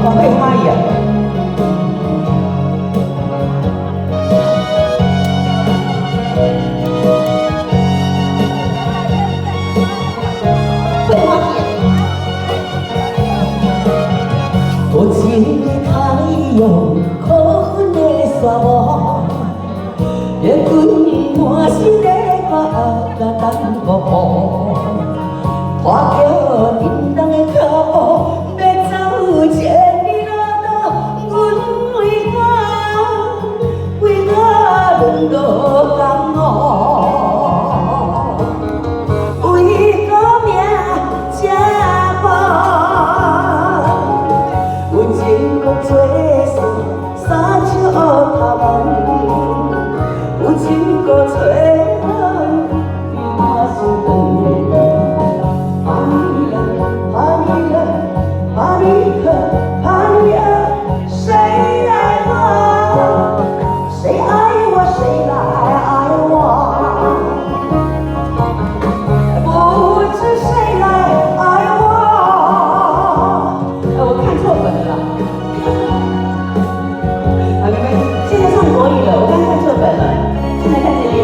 宝贝花呀。 有一个太阳，可恨的沙漠，月光满是在甲等我，看着叮当的脚步，要走千里路途，阮为我沦落江湖，为个命吃饱。 情共做事，三笑他们，有情共做人，我心疼。怕你了，怕你了，怕你了，怕你了，谁爱我？谁爱我？谁来爱我？不知谁来爱我？我看错本了。 没关系，现在唱国语了，我刚看错本了，现在看这边。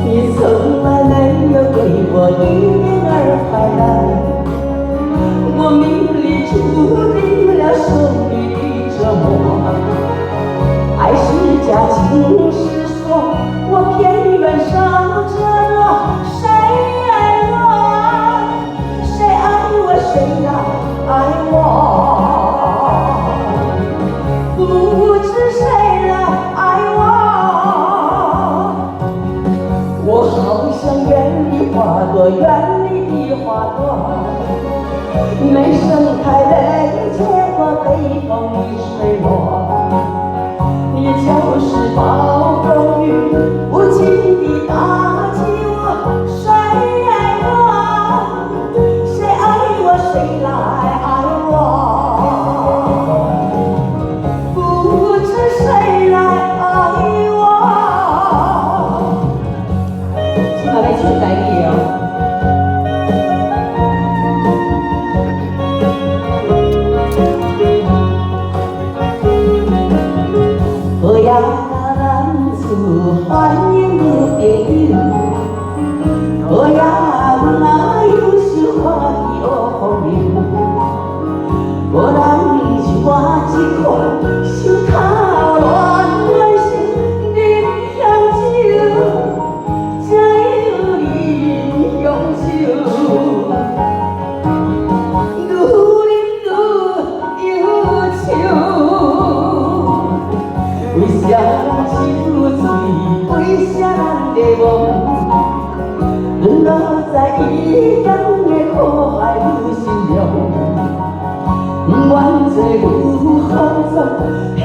你从来没有给我一点儿快乐，我命里注定了受你的折磨。爱是假，情是锁，我偏愿伤着我。谁爱我？谁爱我？谁来爱我？ 不知谁来爱我，我好像远离花朵，远离的花朵，没盛开累，结果被风雨吹落。你就是暴风雨，无情地打击我。谁爱我？谁爱我？谁来爱我？ 谁来爱我？今晚来唱台语哦。好呀，咱厝欢迎女朋友。好呀，哪有想欢喜学风流？无人是我一款想他。 沦落在异样的苦海与心中，不管这如何走，偏